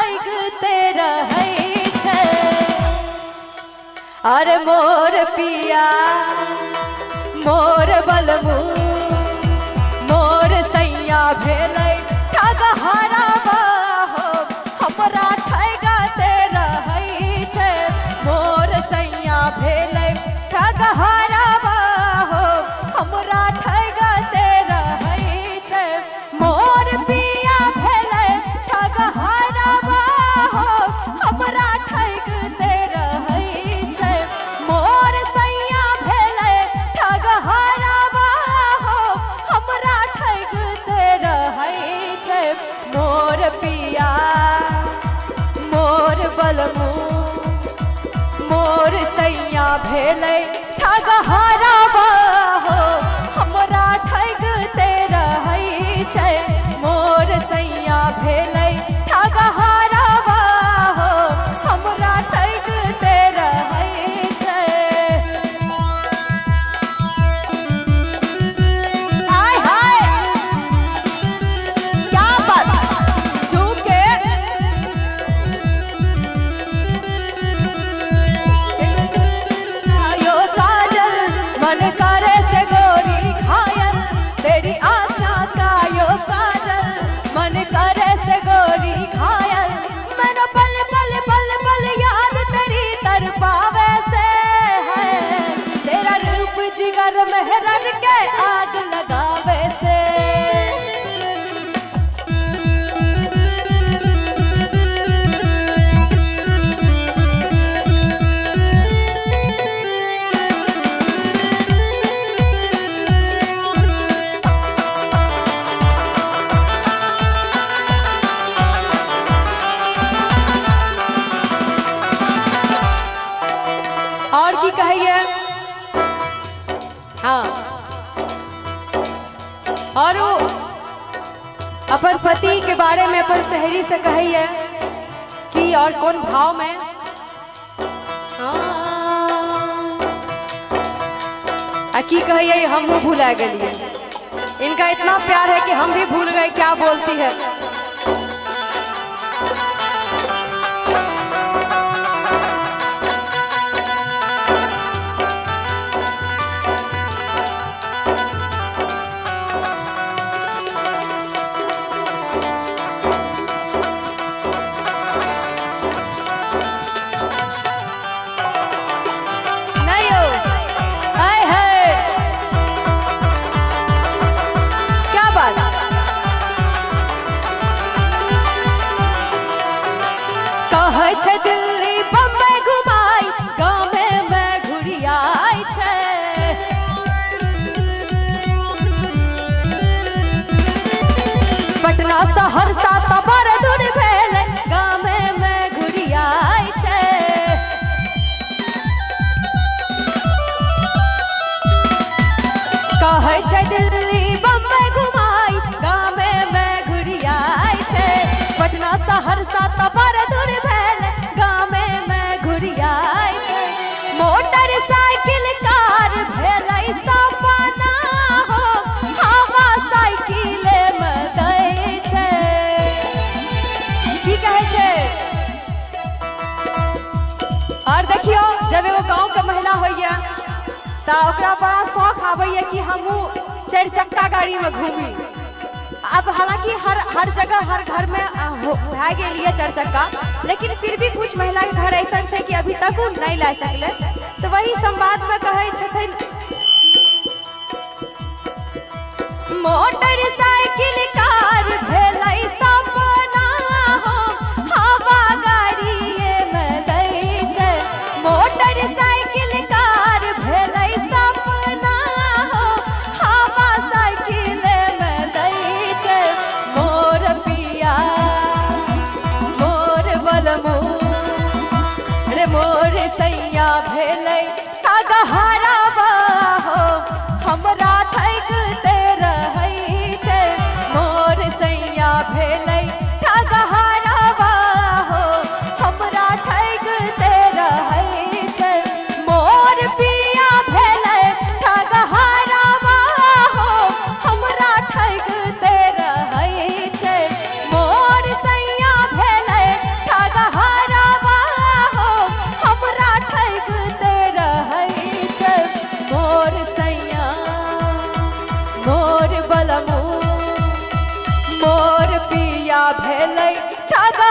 ठगते रहै छै। अरे मोर पिया मोर बलमू मोर सैया भेलै ठगहरावा हो, हमरा ठगते रहै छै। मोर सैया भेलै ठगहरावा हो, हमरा ठगते रहै छै। मोर पिया भेलै ठगहरावा हो, हमरा ठगते रहै छै। मोर सैया भेलै ठगहरावा हो, हमरा ठगते रहै छै। मोर पिया मोर बलमू मोर सैया भेलै ठगहरावा हो, हमरा ठगते रहै छै। मोर सैया भेलै ठगहरावा हो, हमरा ठगते रहै छै। हाय हाय क्या बात झूके आयो काजल मन करे से गोरी घायल, तेरी आँखों का यो काजल मन करे से गोरी घायल। मैंने पल पल पल पल याद तेरी तरपावे से है, तेरा रूप जिगर मेहरन के आग लगावे से। और की कहिए हाँ, और वो अपन पति के बारे में अपन सहेली से कहिए कि और कौन भाव में की कहिए हमहू भूला गए। इनका इतना प्यार है कि हम भी भूल गए क्या बोलती है। दिल्ली बम्बई घुमाई गाँव में मैं घुरियाई छै। पटना सहरसा तबर दूर भेल गाँव में मैं घुरियाई छै। कहै छै दिल्ली बम्बई घुमाई गाँव में मैं घुरियाई छै। पटना सहरसा तबर दूर भेल गाँव में मैं घुरियाई छै। मोटरसाइकिल कार भेलै सपना हो, हवा साइकिले में दै छै। की कहै छै और देखियो जब एगो गाँव के महिला होइए तो ओकरा बड़ा शौक आबैए कि हमहूँ 4 चक्का गाड़ी में घूमी। अब हालांकि हर जगह हर घर में भए गेल 4 चक्का, लेकिन फिर भी कुछ महिला के घर ऐसा है कि अभी तक वो नहीं ला सकले। तो वही संवाद में कहे छथिन मोटरसाइकिल कार भेलै सपना हो, हवा गाड़िए में दै छै। मोटरसाइकिल कार भेलै सपना हो, हवा साइकिले में दै छै। मोर पिया मोर बलमू रे मोर सैया भेलै ठगहरावा हो, हमरा ठगते रहै छै।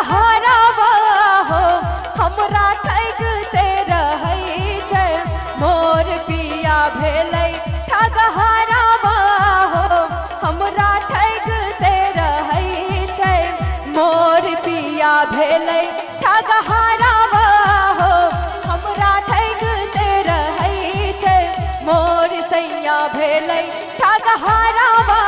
ठगहारावा हो हमरा ठगते रहै छै मोर पिया भेलै ठगहारावा हो हमरा ठगते रहै छै मोर पिया भेलै ठगहारावा हो हमरा ठगते रहै छै मोर सैया भेलै ठगहारावा